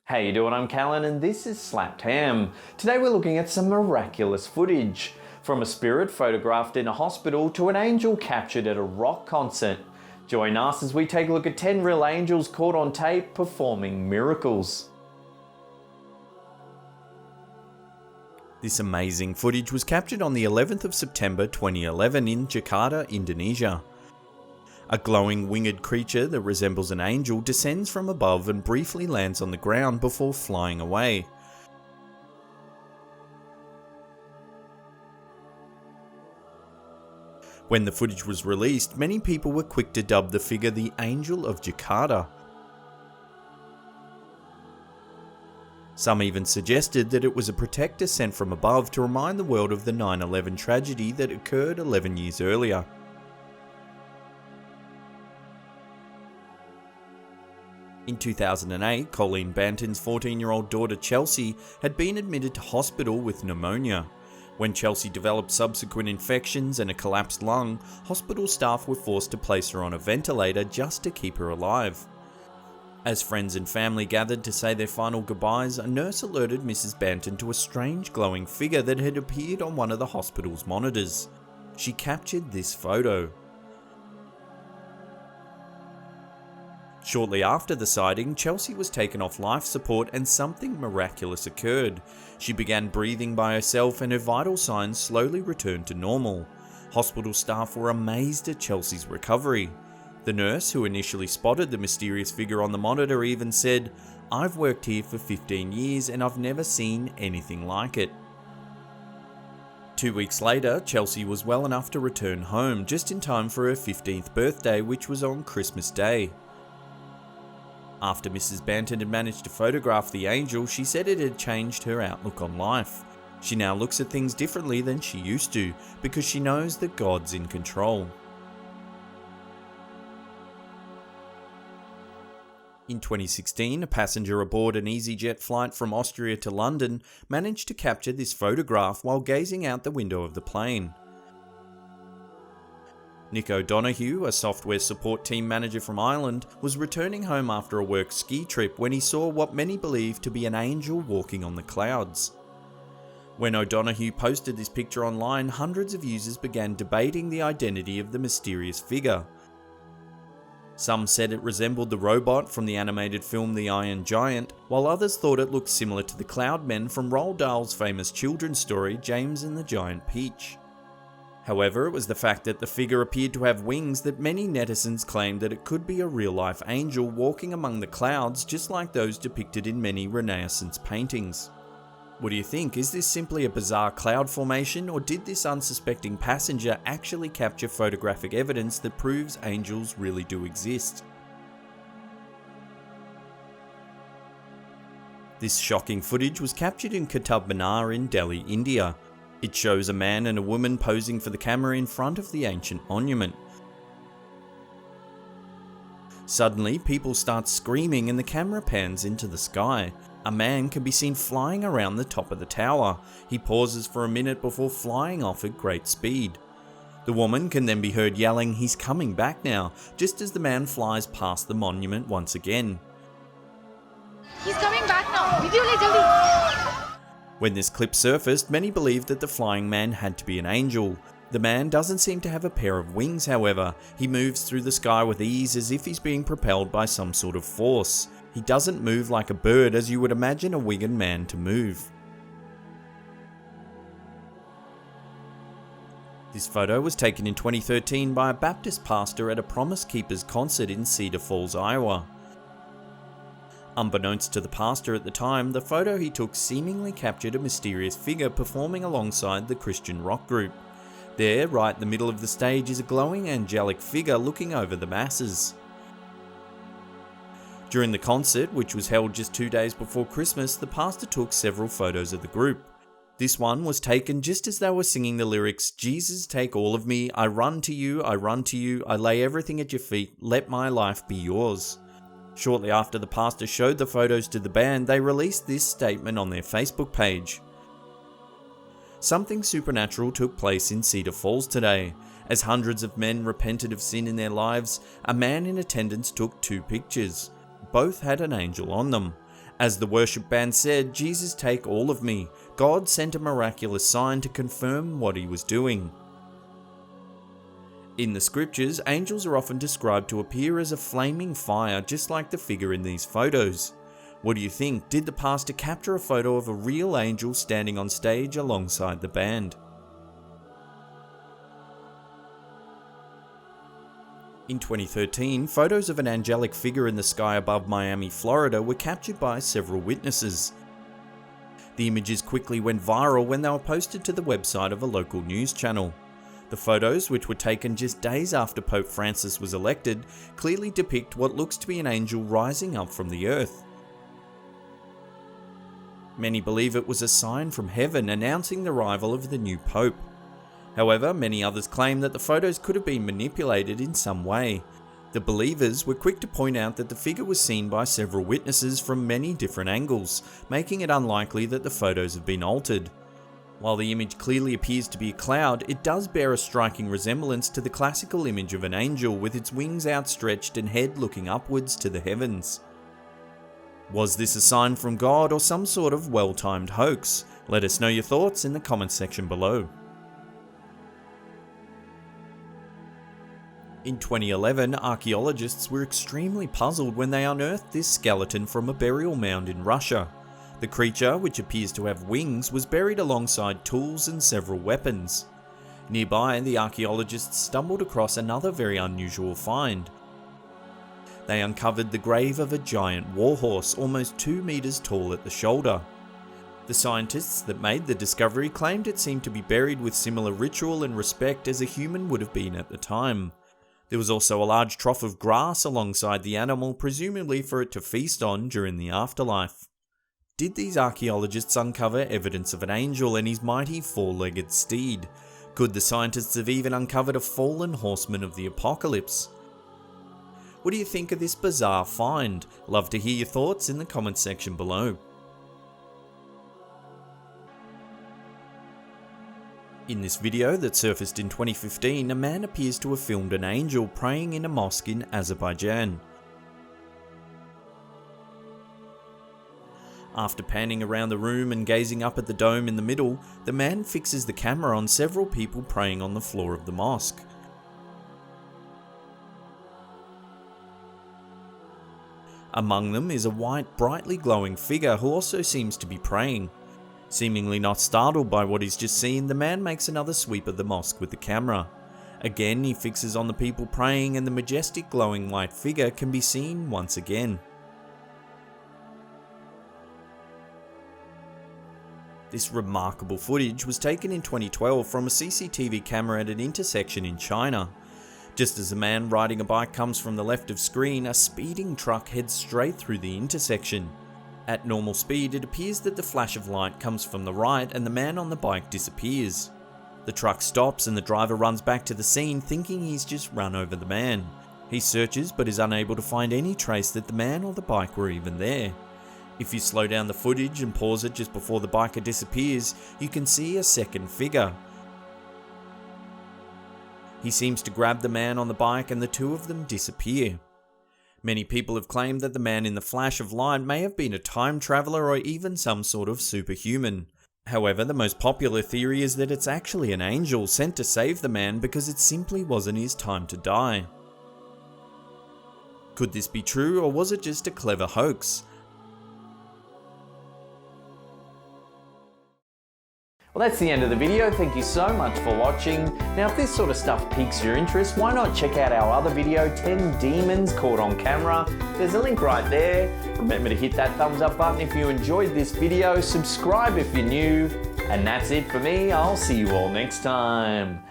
How you doing? I'm Callan and this is Slapped Ham. Today we're looking at some miraculous footage. From a spirit photographed in a hospital to an angel captured at a rock concert. Join us as we take a look at 10 real angels caught on tape performing miracles. This amazing footage was captured on the 11th of September 2011 in Jakarta, Indonesia. A glowing winged creature that resembles an angel descends from above and briefly lands on the ground before flying away. When the footage was released, many people were quick to dub the figure the Angel of Jakarta. Some even suggested that it was a protector sent from above to remind the world of the 9/11 tragedy that occurred 11 years earlier. In 2008, Colleen Banton's 14-year-old daughter Chelsea had been admitted to hospital with pneumonia. When Chelsea developed subsequent infections and a collapsed lung, hospital staff were forced to place her on a ventilator just to keep her alive. As friends and family gathered to say their final goodbyes, a nurse alerted Mrs. Banton to a strange glowing figure that had appeared on one of the hospital's monitors. She captured this photo. Shortly after the sighting, Chelsea was taken off life support and something miraculous occurred. She began breathing by herself and her vital signs slowly returned to normal. Hospital staff were amazed at Chelsea's recovery. The nurse who initially spotted the mysterious figure on the monitor even said, "I've worked here for 15 years and I've never seen anything like it." 2 weeks later, Chelsea was well enough to return home just in time for her 15th birthday, which was on Christmas Day. After Mrs. Banton had managed to photograph the angel, she said it had changed her outlook on life. She now looks at things differently than she used to, because she knows that God's in control. In 2016, a passenger aboard an EasyJet flight from Austria to London managed to capture this photograph while gazing out the window of the plane. Nick O'Donoghue, a software support team manager from Ireland, was returning home after a work ski trip when he saw what many believe to be an angel walking on the clouds. When O'Donoghue posted this picture online, hundreds of users began debating the identity of the mysterious figure. Some said it resembled the robot from the animated film The Iron Giant, while others thought it looked similar to the Cloudmen from Roald Dahl's famous children's story James and the Giant Peach. However, it was the fact that the figure appeared to have wings that many netizens claimed that it could be a real-life angel walking among the clouds just like those depicted in many Renaissance paintings. What do you think? Is this simply a bizarre cloud formation, or did this unsuspecting passenger actually capture photographic evidence that proves angels really do exist? This shocking footage was captured in Qutub Minar in Delhi, India. It shows a man and a woman posing for the camera in front of the ancient monument. Suddenly, people start screaming and the camera pans into the sky. A man can be seen flying around the top of the tower. He pauses for a minute before flying off at great speed. The woman can then be heard yelling, "He's coming back now," just as the man flies past the monument once again. He's coming back now. Video le jaldi. When this clip surfaced, many believed that the flying man had to be an angel. The man doesn't seem to have a pair of wings, however. He moves through the sky with ease as if he's being propelled by some sort of force. He doesn't move like a bird as you would imagine a winged man to move. This photo was taken in 2013 by a Baptist pastor at a Promise Keepers concert in Cedar Falls, Iowa. Unbeknownst to the pastor at the time, the photo he took seemingly captured a mysterious figure performing alongside the Christian rock group. There, right in the middle of the stage, is a glowing angelic figure looking over the masses. During the concert, which was held just 2 days before Christmas, the pastor took several photos of the group. This one was taken just as they were singing the lyrics, "Jesus, take all of me, I run to you, I run to you, I lay everything at your feet, let my life be yours." Shortly after the pastor showed the photos to the band, they released this statement on their Facebook page. Something supernatural took place in Cedar Falls today. As hundreds of men repented of sin in their lives, a man in attendance took 2 pictures. Both had an angel on them. As the worship band said, "Jesus, take all of me," God sent a miraculous sign to confirm what he was doing. In the scriptures, angels are often described to appear as a flaming fire, just like the figure in these photos. What do you think? Did the pastor capture a photo of a real angel standing on stage alongside the band? In 2013, photos of an angelic figure in the sky above Miami, Florida were captured by several witnesses. The images quickly went viral when they were posted to the website of a local news channel. The photos, which were taken just days after Pope Francis was elected, clearly depict what looks to be an angel rising up from the earth. Many believe it was a sign from heaven announcing the arrival of the new Pope. However, many others claim that the photos could have been manipulated in some way. The believers were quick to point out that the figure was seen by several witnesses from many different angles, making it unlikely that the photos have been altered. While the image clearly appears to be a cloud, it does bear a striking resemblance to the classical image of an angel with its wings outstretched and head looking upwards to the heavens. Was this a sign from God or some sort of well-timed hoax? Let us know your thoughts in the comments section below. In 2011, archaeologists were extremely puzzled when they unearthed this skeleton from a burial mound in Russia. The creature, which appears to have wings, was buried alongside tools and several weapons. Nearby, the archaeologists stumbled across another very unusual find. They uncovered the grave of a giant warhorse, almost 2 meters tall at the shoulder. The scientists that made the discovery claimed it seemed to be buried with similar ritual and respect as a human would have been at the time. There was also a large trough of grass alongside the animal, presumably for it to feast on during the afterlife. Did these archaeologists uncover evidence of an angel and his mighty 4-legged steed? Could the scientists have even uncovered a fallen horseman of the apocalypse? What do you think of this bizarre find? Love to hear your thoughts in the comments section below. In this video that surfaced in 2015, a man appears to have filmed an angel praying in a mosque in Azerbaijan. After panning around the room and gazing up at the dome in the middle, the man fixes the camera on several people praying on the floor of the mosque. Among them is a white, brightly glowing figure who also seems to be praying. Seemingly not startled by what he's just seen, the man makes another sweep of the mosque with the camera. Again, he fixes on the people praying and the majestic glowing white figure can be seen once again. This remarkable footage was taken in 2012 from a CCTV camera at an intersection in China. Just as a man riding a bike comes from the left of screen, a speeding truck heads straight through the intersection. At normal speed, it appears that the flash of light comes from the right and the man on the bike disappears. The truck stops and the driver runs back to the scene thinking he's just run over the man. He searches but is unable to find any trace that the man or the bike were even there. If you slow down the footage and pause it just before the biker disappears, you can see a second figure. He seems to grab the man on the bike and the two of them disappear. Many people have claimed that the man in the flash of light may have been a time traveler or even some sort of superhuman. However, the most popular theory is that it's actually an angel sent to save the man because it simply wasn't his time to die. Could this be true, or was it just a clever hoax? Well, that's the end of the video. Thank you so much for watching. Now, if this sort of stuff piques your interest, why not check out our other video, 10 Demons Caught on Camera. There's a link right there. Remember to hit that thumbs up button if you enjoyed this video, subscribe if you're new, and that's it for me. I'll see you all next time.